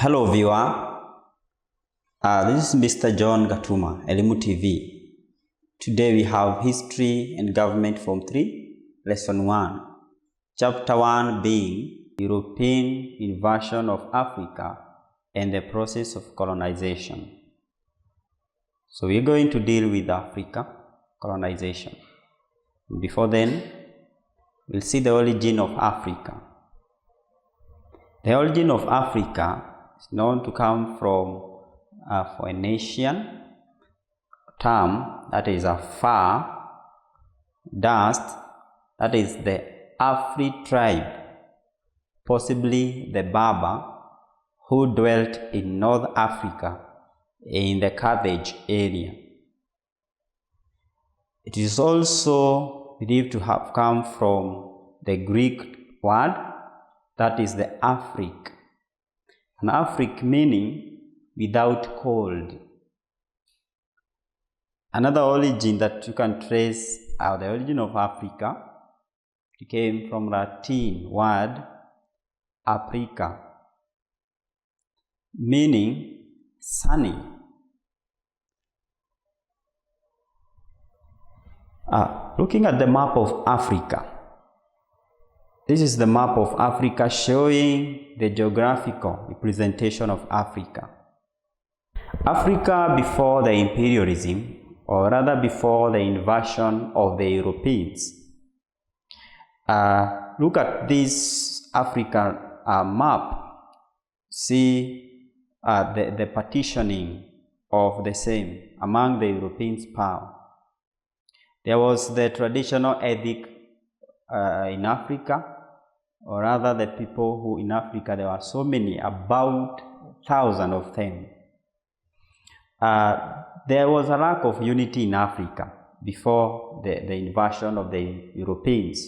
Hello viewer, this is Mr. John Gatuma, Elimu TV. Today we have History and Government Form 3, Lesson 1. Chapter 1 being European Invasion of Africa and the process of colonization. So we're going to deal with Africa, colonization. Before then, we'll see the origin of Africa. The origin of Africa is known to come from a Phoenician term, that is a far dust, that is the Afri tribe, possibly the Berber, who dwelt in North Africa in the Carthage area. It is also believed to have come from the Greek word, that is the Afric, an Afric meaning without cold. Another origin that you can trace the origin of Africa, it came from Latin word Aprica, meaning sunny. Looking at the map of Africa, this is the map of Africa showing the geographical representation of Africa. Africa before the imperialism, or rather before the invasion of the Europeans. Look at this African map. See the partitioning of the same among the Europeans' power. There was the traditional ethic in Africa, or rather the people who in Africa, there were so many, about 1,000 of them. There was a lack of unity in Africa before the invasion of the Europeans.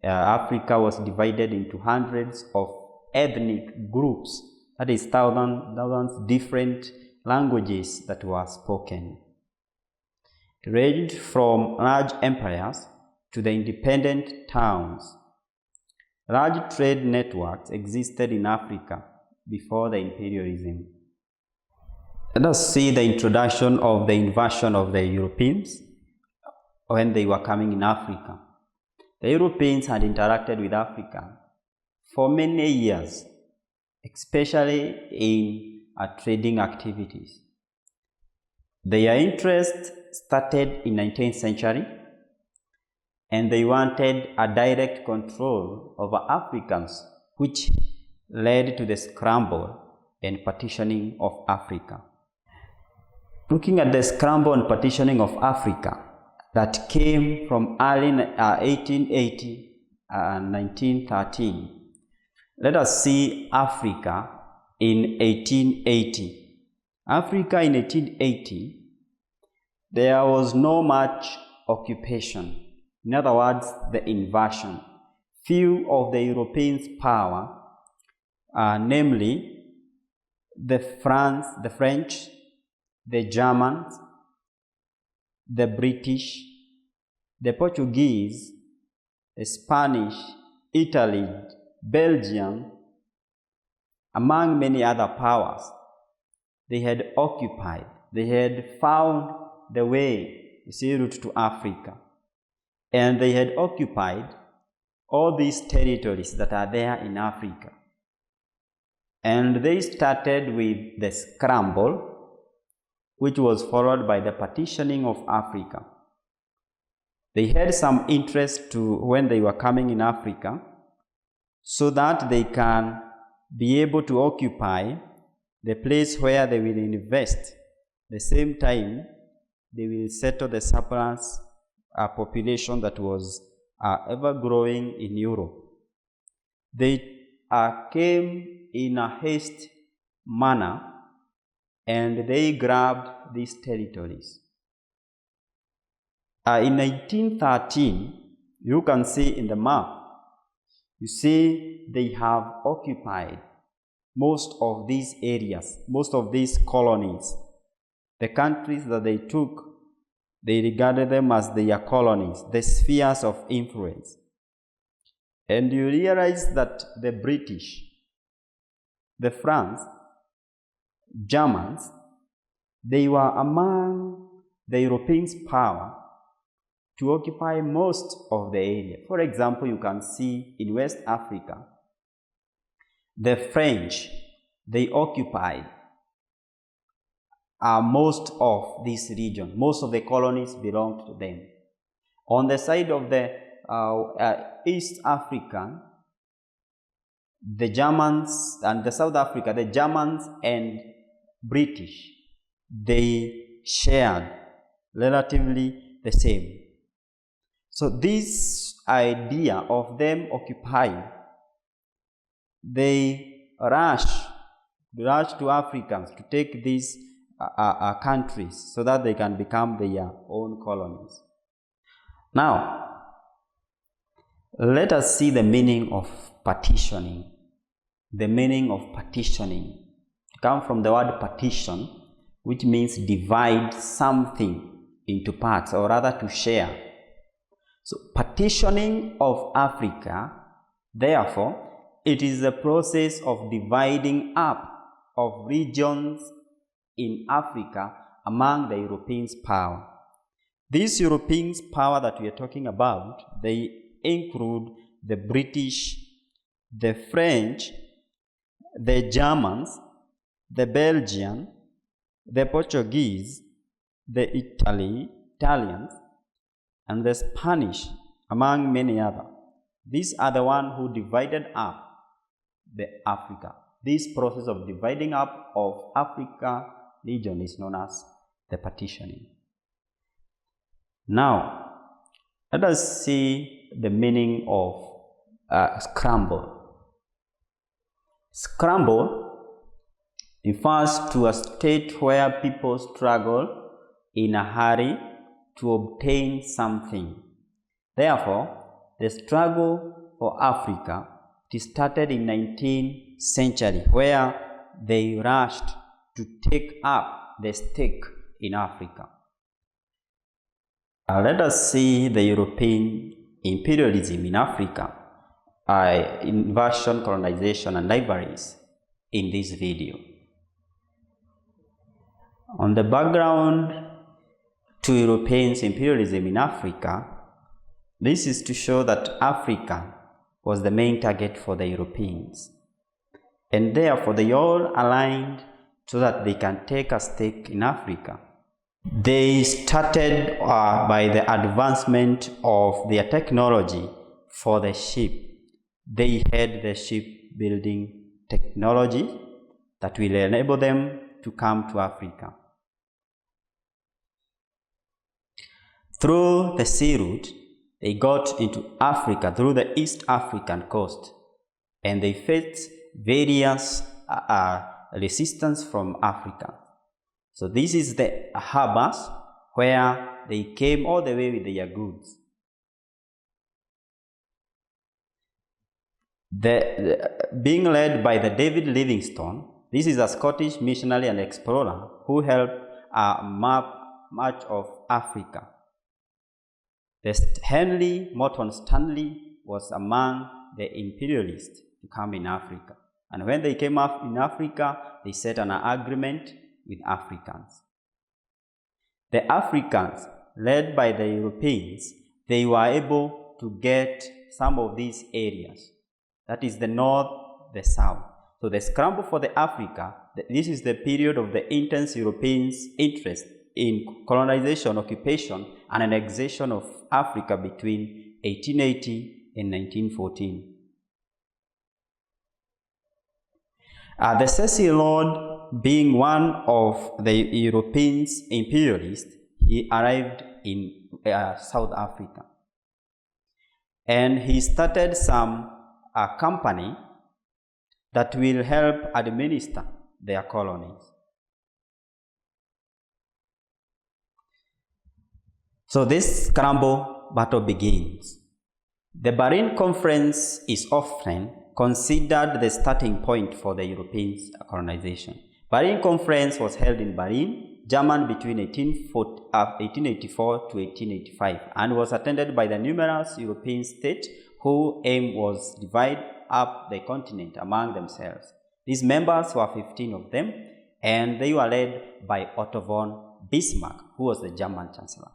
Africa was divided into hundreds of ethnic groups, that is thousands different languages that were spoken. It ranged from large empires to the independent towns. Large trade networks existed in Africa before the imperialism. Let us see the introduction of the invasion of the Europeans when they were coming in Africa. The Europeans had interacted with Africa for many years, especially in trading activities. Their interest started in the 19th century, and they wanted a direct control over Africans, which led to the Scramble and partitioning of Africa. Looking at the Scramble and partitioning of Africa that came from early 1880 and 1913, let us see Africa in 1880. Africa in 1880, there was no much occupation. In other words, the invasion. Few of the Europeans' power, namely the French, the Germans, the British, the Portuguese, the Spanish, Italy, Belgium, among many other powers, they had occupied, they had found the way, route to Africa. And they had occupied all these territories that are there in Africa. And they started with the Scramble, which was followed by the partitioning of Africa. They had some interest to when they were coming in Africa, so that they can be able to occupy the place where they will invest. At the same time, they will settle the surplus population that was ever growing in Europe. They came in a haste manner, and they grabbed these territories. In 1913, you can see in the map, you see they have occupied most of these areas, most of these colonies. The countries that they took, they regarded them as their colonies, the spheres of influence. And you realize that the British, the France, Germans, they were among the Europeans' power to occupy most of the area. For example, you can see in West Africa, the French, they occupied most of this region. Most of the colonies belonged to them. On the side of the East Africa, the Germans, and the South Africa, the Germans and British, they shared relatively the same. So this idea of them occupying, they rush to Africans to take these countries so that they can become their own colonies. Now, let us see the meaning of partitioning. The meaning of partitioning comes from the word partition, which means divide something into parts, or rather to share. So partitioning of Africa, therefore, it is the process of dividing up of regions in Africa among the Europeans' power. These Europeans' power that we are talking about, they include the British, the French, the Germans, the Belgian, the Portuguese, the Italians, and the Spanish, among many others. These are the ones who divided up the Africa. This process of dividing up of Africa region is known as the partitioning. Now, let us see the meaning of scramble. Scramble refers to a state where people struggle in a hurry to obtain something. Therefore, the struggle for Africa started in 19th century, where they rushed to take up the stake in Africa. Let us see the European imperialism in Africa, invasion, colonization, and libraries in this video. On the background to Europeans' imperialism in Africa, this is to show that Africa was the main target for the Europeans, and therefore they all aligned so that they can take a stake in Africa. They started by the advancement of their technology for the ship. They had the shipbuilding technology that will enable them to come to Africa. Through the sea route, they got into Africa through the East African coast, and they faced various resistance from Africa. So this is the harbors where they came all the way with their goods. Being led by the David Livingstone, this is a Scottish missionary and explorer who helped map much of Africa. Henry Morton Stanley was among the imperialists to come in Africa. And when they came up in Africa, they set an agreement with Africans. The Africans, led by the Europeans, they were able to get some of these areas. That is the north, the south. So the scramble for the Africa, this is the period of the intense Europeans' interest in colonization, occupation, and annexation of Africa between 1880 and 1914. The Cecil Lord, being one of the Europeans' imperialists, he arrived in South Africa. And he started a company that will help administer their colonies. So this scramble battle begins. The Berlin Conference is often considered the starting point for the Europeans' colonization. Berlin Conference was held in Berlin, Germany between 1884 to 1885 and was attended by the numerous European states whose aim was to divide up the continent among themselves. These members were 15 of them, and they were led by Otto von Bismarck, who was the German Chancellor.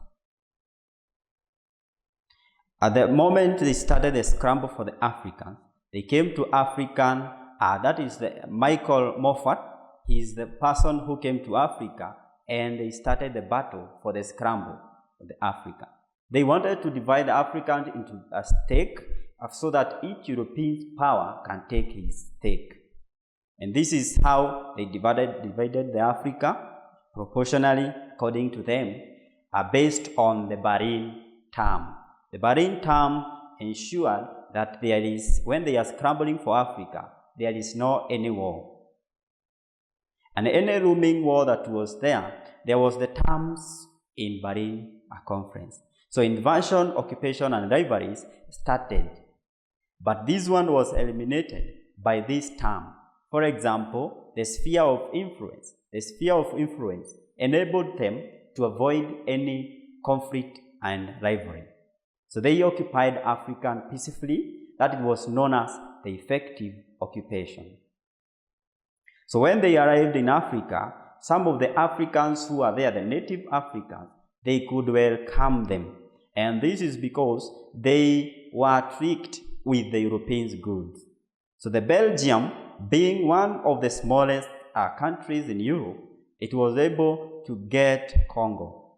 At the moment they started the scramble for the Africans, they came to African, that is the Michael Moffat. He is the person who came to Africa, and they started the battle for the scramble for the African. They wanted to divide the Africans into a stake so that each European power can take his stake. And this is how they divided the Africa proportionally according to them, based on the Berlin term. The Berlin term ensured that there is, when they are scrambling for Africa, there is no any war. And any looming war that was there was the terms in Berlin Conference. So invasion, occupation, and rivalries started. But this one was eliminated by this term. For example, the sphere of influence. The sphere of influence enabled them to avoid any conflict and rivalry. So they occupied Africa peacefully. That was known as the effective occupation. So when they arrived in Africa, some of the Africans who are there, the native Africans, they could welcome them. And this is because they were tricked with the Europeans' goods. So the Belgium, being one of the smallest countries in Europe, it was able to get Congo.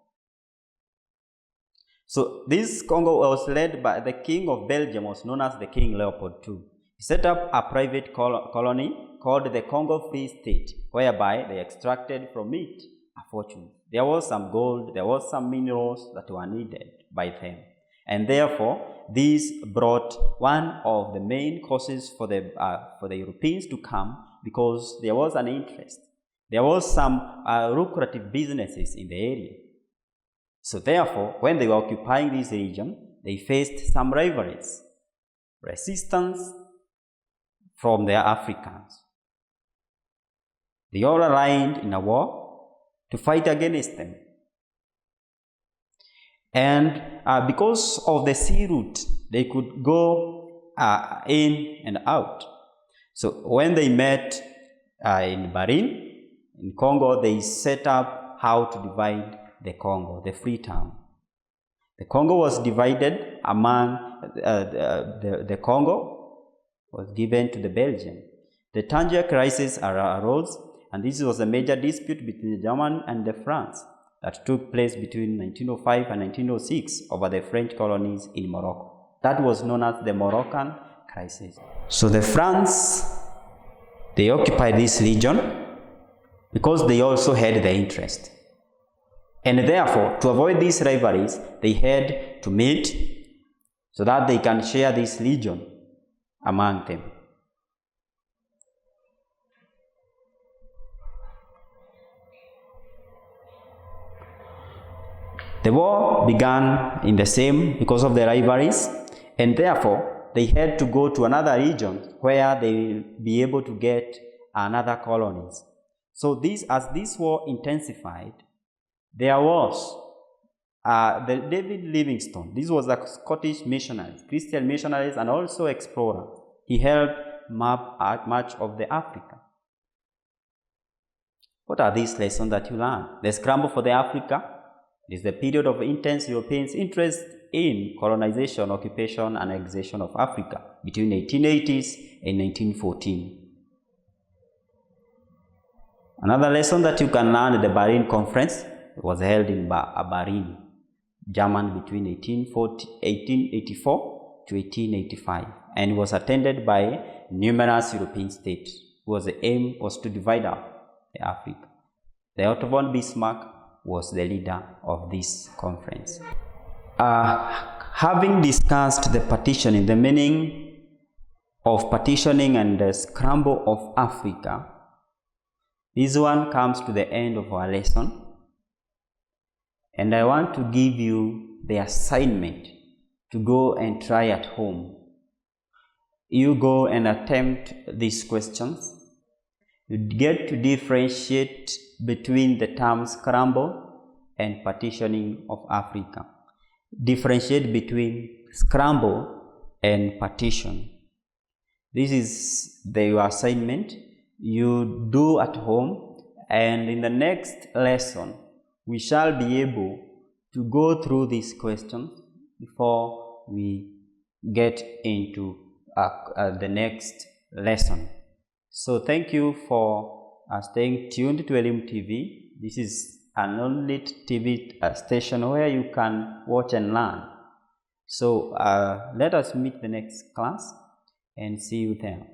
So this Congo was led by the king of Belgium, was known as the King Leopold II. He set up a private colony called the Congo Free State, whereby they extracted from it a fortune. There was some gold, there was some minerals that were needed by them. And therefore, this brought one of the main causes for the Europeans to come, because there was an interest. There was some lucrative businesses in the area. So therefore, when they were occupying this region, they faced some rivalries, resistance from the Africans. They all aligned in a war to fight against them. And because of the sea route, they could go in and out. So when they met in Berlin, in Congo, they set up how to divide the Congo, the free town. The Congo was divided among the Congo was given to the Belgian. The Tangier crisis arose, and this was a major dispute between the German and the France that took place between 1905 and 1906 over the French colonies in Morocco. That was known as the Moroccan crisis. So the France, they occupied this region because they also had the interest. And therefore, to avoid these rivalries, they had to meet so that they can share this region among them. The war began in the same because of the rivalries, and therefore they had to go to another region where they will be able to get another colonies. So as this war intensified, there was the David Livingstone. This was a Scottish missionary, Christian missionaries, and also explorer. He helped map much of the Africa. What are these lessons that you learn? The scramble for the Africa is the period of intense European interest in colonization, occupation, and annexation of Africa between 1880s and 1914. Another lesson that you can learn at the Berlin Conference was held in Berlin, Germany, between 1884 to 1885, and was attended by numerous European states, whose aim was to divide up Africa. The Otto von Bismarck was the leader of this conference. Having discussed the partitioning, the meaning of partitioning and the scramble of Africa, this one comes to the end of our lesson, and I want to give you the assignment to go and try at home. You go and attempt these questions. You get to differentiate between the terms scramble and partitioning of Africa. Differentiate between scramble and partition. This is your assignment. You do at home, And in the next lesson, we shall be able to go through these questions before we get into the next lesson. So thank you for staying tuned to Elimu TV. This is an on-lit TV station where you can watch and learn. So let us meet the next class and see you there.